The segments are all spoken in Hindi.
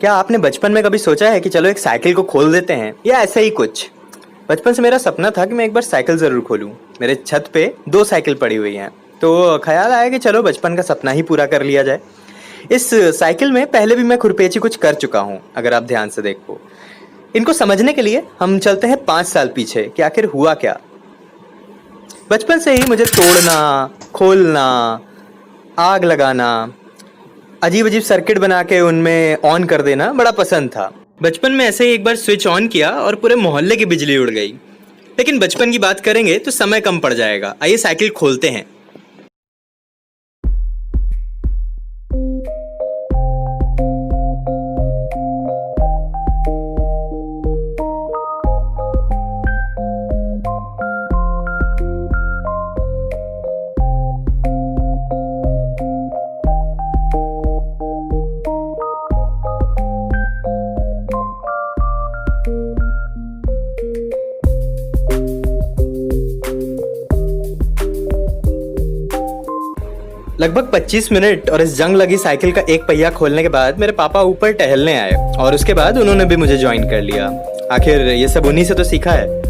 क्या आपने बचपन में कभी सोचा है कि चलो एक साइकिल को खोल देते हैं, या ऐसा ही कुछ? बचपन से मेरा सपना था कि मैं एक बार साइकिल ज़रूर खोलूं। मेरे छत पे 2 साइकिल पड़ी हुई हैं, तो ख्याल आया कि चलो बचपन का सपना ही पूरा कर लिया जाए। इस साइकिल में पहले भी मैं खुरपेची कुछ कर चुका हूँ, अगर आप ध्यान से देखो। इनको समझने के लिए हम चलते हैं 5 साल पीछे कि आखिर हुआ क्या। बचपन से ही मुझे तोड़ना, खोलना, आग लगाना, अजीब अजीब सर्किट बना के उनमें ऑन कर देना बड़ा पसंद था। बचपन में ऐसे ही एक बार स्विच ऑन किया और पूरे मोहल्ले की बिजली उड़ गई। लेकिन बचपन की बात करेंगे तो समय कम पड़ जाएगा। आइए साइकिल खोलते हैं। लगभग 25 मिनट और इस जंग लगी साइकिल का एक पहिया खोलने के बाद मेरे पापा ऊपर टहलने आए और उसके बाद उन्होंने भी मुझे ज्वाइन कर लिया। आखिर ये सब उन्हीं से तो सीखा है।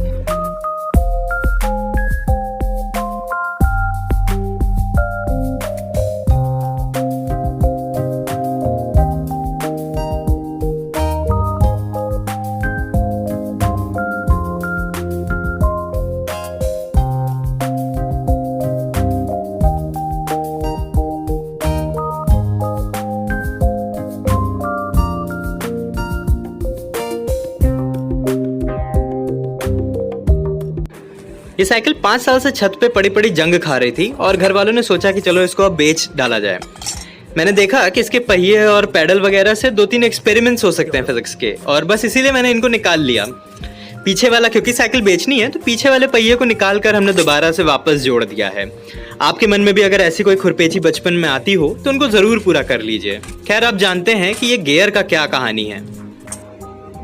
ये साइकिल 5 साल से छत पे पड़ी पड़ी जंग खा रही थी और घर वालों ने सोचा कि चलो इसको अब बेच डाला जाए। मैंने देखा कि इसके पहिए और पैडल वगैरह से 2-3 एक्सपेरिमेंट्स हो सकते हैं फिजिक्स के, और बस इसीलिए मैंने इनको निकाल लिया। पीछे वाला, क्योंकि साइकिल बेचनी है तो पीछे वाले पहिए को निकाल कर हमने दोबारा से वापस जोड़ दिया है। आपके मन में भी अगर ऐसी कोई खुरपेची बचपन में आती हो तो उनको जरूर पूरा कर लीजिए। खैर, आप जानते हैं कि ये गियर का क्या कहानी है।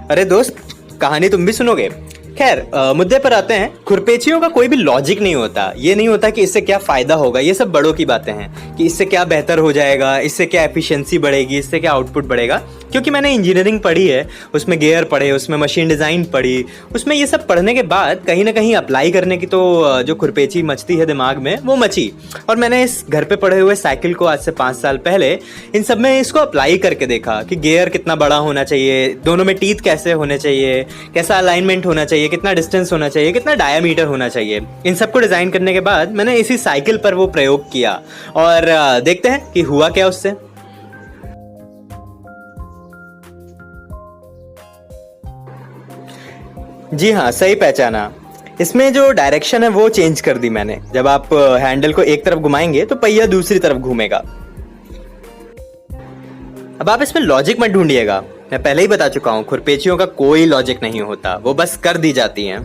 अरे दोस्त, कहानी तुम भी सुनोगे? खैर, मुद्दे पर आते हैं। खुरपेचियों का कोई भी लॉजिक नहीं होता। ये नहीं होता कि इससे क्या फ़ायदा होगा, ये सब बड़ों की बातें हैं कि इससे क्या बेहतर हो जाएगा, इससे क्या एफिशिएंसी बढ़ेगी, इससे क्या आउटपुट बढ़ेगा। क्योंकि मैंने इंजीनियरिंग पढ़ी है, उसमें गियर पढ़े, उसमें मशीन डिज़ाइन पढ़ी, उसमें ये सब पढ़ने के बाद कहीं ना कहीं अप्लाई करने की तो जो खुरपेची मचती है दिमाग में, वो मची। और मैंने इस घर पे पढ़े हुए साइकिल को आज से 5 साल पहले इन सब में इसको अप्लाई करके देखा कि गियर कितना बड़ा होना चाहिए, दोनों में टीथ कैसे होने चाहिए, कैसा अलाइनमेंट होना चाहिए, कितना डिस्टेंस होना चाहिए, कितना डायामीटर होना चाहिए। इन सबको डिज़ाइन करने के बाद मैंने इसी साइकिल पर वो प्रयोग किया और देखते हैं कि हुआ क्या उससे। जी हाँ, सही पहचाना। इसमें जो डायरेक्शन है वो चेंज कर दी मैंने। जब आप हैंडल को एक तरफ घुमाएंगे तो पहिया दूसरी तरफ घूमेगा। अब आप इसमें लॉजिक मत ढूंढिएगा, मैं पहले ही बता चुका हूँ, खुरपेचियों का कोई लॉजिक नहीं होता, वो बस कर दी जाती हैं।